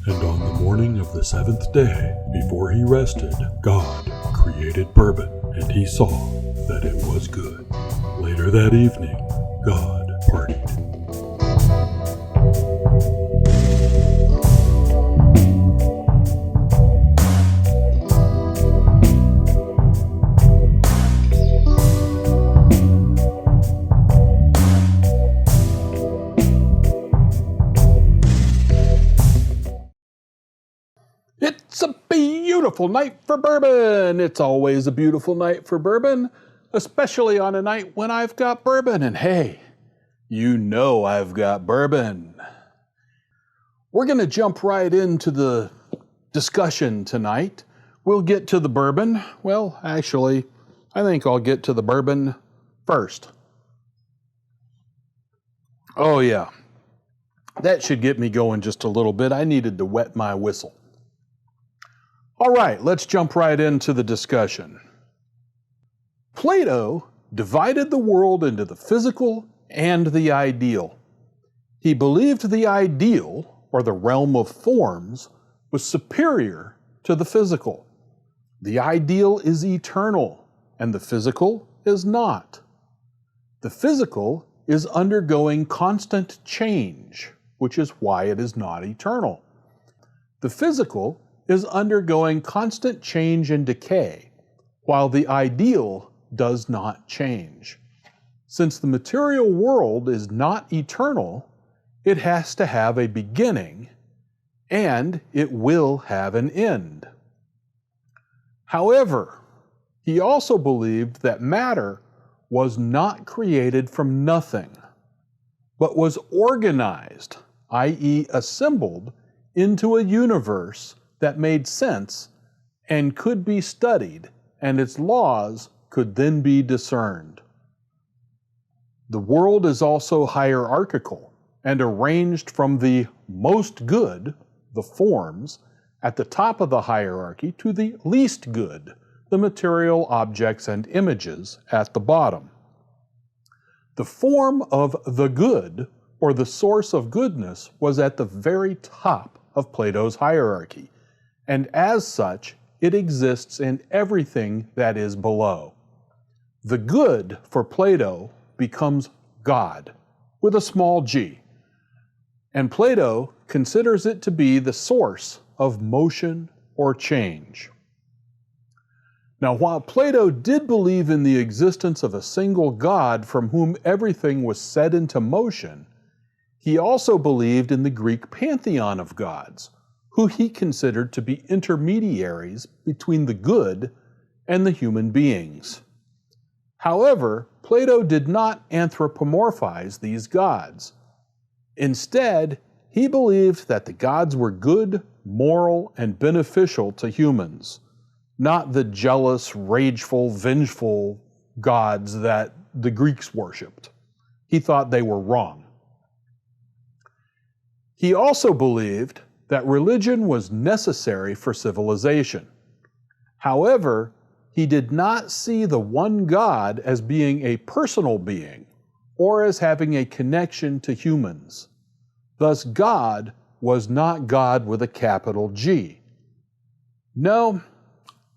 And on the morning of the seventh day, before he rested, God created bourbon, and he saw that it was good. Later that evening, God partied. It's a beautiful night for bourbon. It's always a beautiful night for bourbon, especially on a night when I've got bourbon. And hey, you know I've got bourbon. We're going to jump right into the discussion tonight. We'll get to the bourbon. Well, actually, I think I'll get to the bourbon first. Oh yeah, that should get me going just a little bit. I needed to wet my whistle. All right, let's jump right into the discussion. Plato divided the world into the physical and the ideal. He believed the ideal, or the realm of forms, was superior to the physical. The ideal is eternal, and the physical is not. The physical is undergoing constant change, which is why it is not eternal. The physical is undergoing constant change and decay, while the ideal does not change. Since the material world is not eternal, it has to have a beginning, and it will have an end. However, he also believed that matter was not created from nothing, but was organized, i.e. assembled, into a universe that made sense and could be studied, and its laws could then be discerned. The world is also hierarchical and arranged from the most good, the forms, at the top of the hierarchy to the least good, the material objects and images, at the bottom. The form of the good, or the source of goodness, was at the very top of Plato's hierarchy, and as such, it exists in everything that is below. The good, for Plato, becomes God, with a small g, and Plato considers it to be the source of motion or change. Now, while Plato did believe in the existence of a single God from whom everything was set into motion, he also believed in the Greek pantheon of gods, who he considered to be intermediaries between the good and the human beings. However, Plato did not anthropomorphize these gods. Instead, he believed that the gods were good, moral, and beneficial to humans, not the jealous, rageful, vengeful gods that the Greeks worshipped. He thought they were wrong. He also believed that religion was necessary for civilization. However, he did not see the one God as being a personal being or as having a connection to humans. Thus, God was not God with a capital G. No,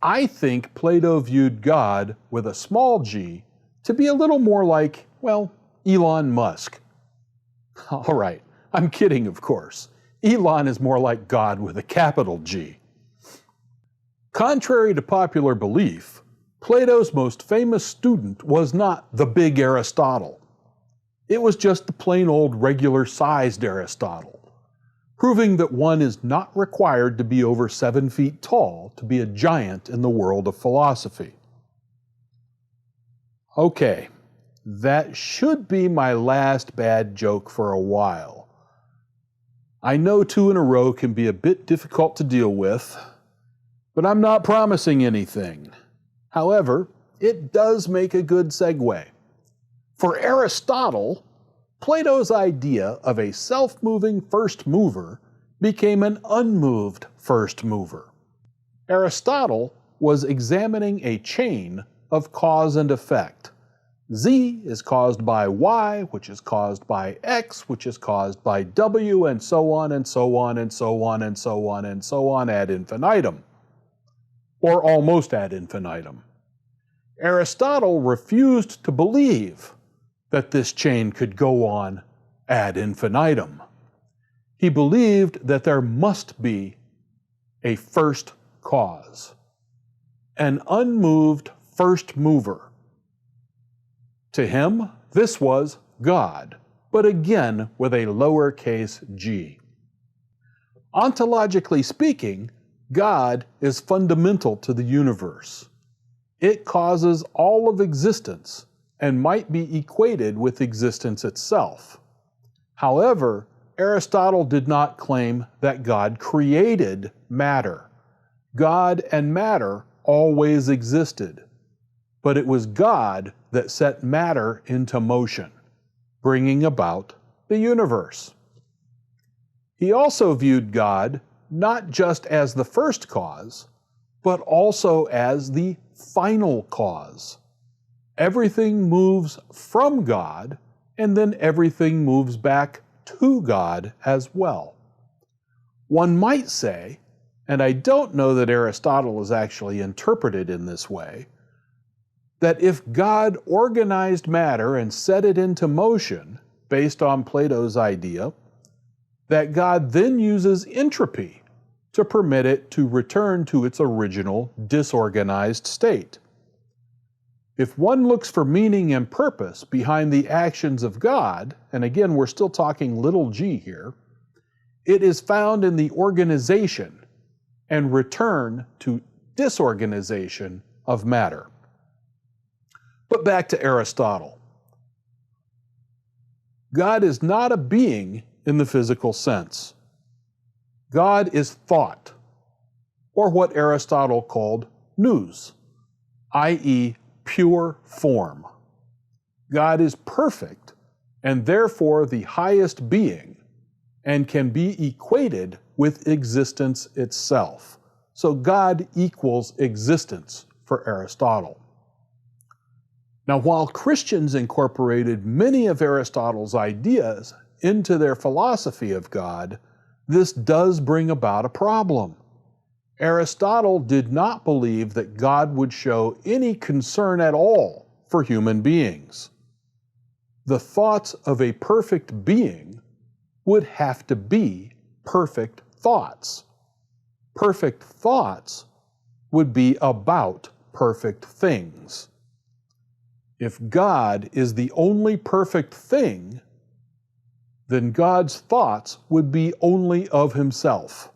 I think Plato viewed God with a small g to be a little more like, well, Elon Musk. All right, I'm kidding, of course. Elon is more like God with a capital G. Contrary to popular belief, Plato's most famous student was not the Big Aristotle. It was just the plain old regular-sized Aristotle, proving that one is not required to be over 7 feet tall to be a giant in the world of philosophy. Okay, that should be my last bad joke for a while. I know 2 in a row can be a bit difficult to deal with, but I'm not promising anything. However, it does make a good segue. For Aristotle, Plato's idea of a self-moving first mover became an unmoved first mover. Aristotle was examining a chain of cause and effect, Z is caused by Y, which is caused by X, which is caused by W, and so on and so on and so on and so on and so on ad infinitum, or almost ad infinitum. Aristotle refused to believe that this chain could go on ad infinitum. He believed that there must be a first cause, an unmoved first mover. To him, this was God, but again with a lowercase g. Ontologically speaking, God is fundamental to the universe. It causes all of existence and might be equated with existence itself. However, Aristotle did not claim that God created matter. God and matter always existed, but it was God that set matter into motion, bringing about the universe. He also viewed God not just as the first cause, but also as the final cause. Everything moves from God, and then everything moves back to God as well. One might say, and I don't know that Aristotle is actually interpreted in this way, that if God organized matter and set it into motion, based on Plato's idea, that God then uses entropy to permit it to return to its original disorganized state. If one looks for meaning and purpose behind the actions of God, and again we're still talking little g here, it is found in the organization and return to disorganization of matter. But back to Aristotle. God is not a being in the physical sense. God is thought, or what Aristotle called nous, i.e., pure form. God is perfect and therefore the highest being and can be equated with existence itself. So God equals existence for Aristotle. Now, while Christians incorporated many of Aristotle's ideas into their philosophy of God, this does bring about a problem. Aristotle did not believe that God would show any concern at all for human beings. The thoughts of a perfect being would have to be perfect thoughts. Perfect thoughts would be about perfect things. If God is the only perfect thing, then God's thoughts would be only of himself.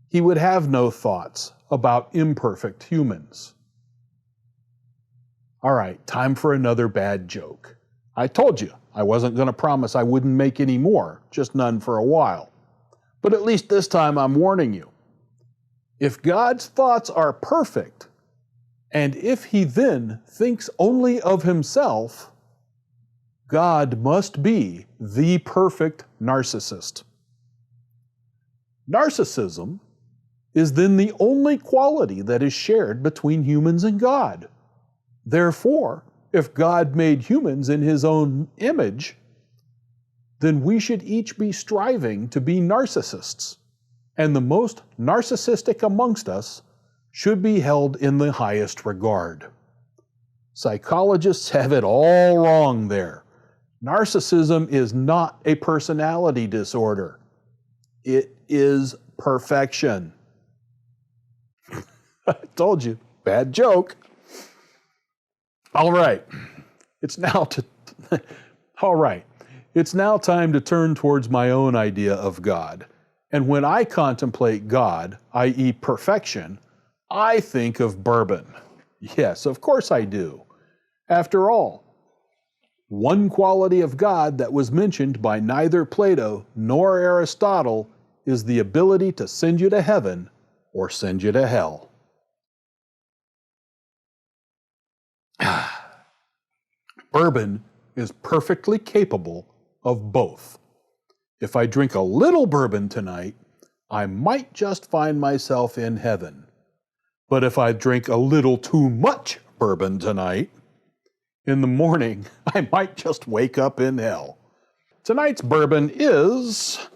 He would have no thoughts about imperfect humans. All right, time for another bad joke. I told you I wasn't going to promise I wouldn't make any more, just none for a while. But at least this time I'm warning you. If God's thoughts are perfect, and if he then thinks only of himself, God must be the perfect narcissist. Narcissism is then the only quality that is shared between humans and God. Therefore, if God made humans in his own image, then we should each be striving to be narcissists, and the most narcissistic amongst us should be held in the highest regard. Psychologists have it all wrong there. Narcissism is not a personality disorder. It is perfection. I told you, bad joke. All right, it's now time to turn towards my own idea of God. And when I contemplate God, i.e. perfection, I think of bourbon. Yes, of course I do. After all, one quality of God that was mentioned by neither Plato nor Aristotle is the ability to send you to heaven or send you to hell. Bourbon is perfectly capable of both. If I drink a little bourbon tonight, I might just find myself in heaven. But if I drink a little too much bourbon tonight, in the morning, I might just wake up in hell. Tonight's bourbon is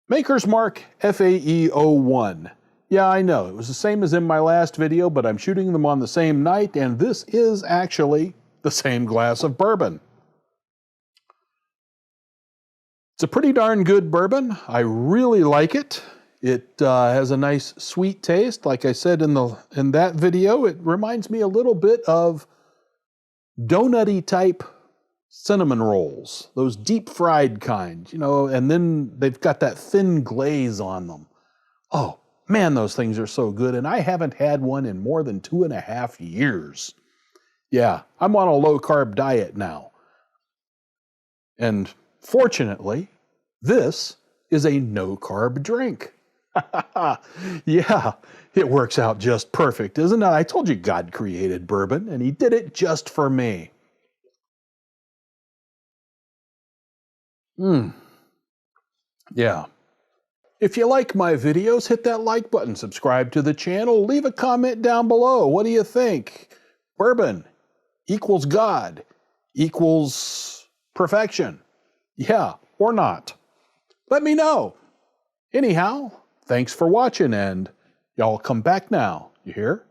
Maker's Mark FAE01. Yeah, I know, it was the same as in my last video, but I'm shooting them on the same night, and this is actually the same glass of bourbon. It's a pretty darn good bourbon. I really like it. It has a nice sweet taste. Like I said in that video, it reminds me a little bit of donutty type cinnamon rolls, those deep fried kind, you know, and then they've got that thin glaze on them. Oh, man, those things are so good, and I haven't had one in more than 2.5 years. Yeah, I'm on a low-carb diet now. And fortunately, this is a no-carb drink. Yeah, it works out just perfect, isn't it? I told you God created bourbon, and he did it just for me. Yeah. If you like my videos, hit that like button, subscribe to the channel, leave a comment down below. What do you think? Bourbon equals God equals perfection. Yeah, or not. Let me know. Anyhow, thanks for watching, and y'all come back now. You hear?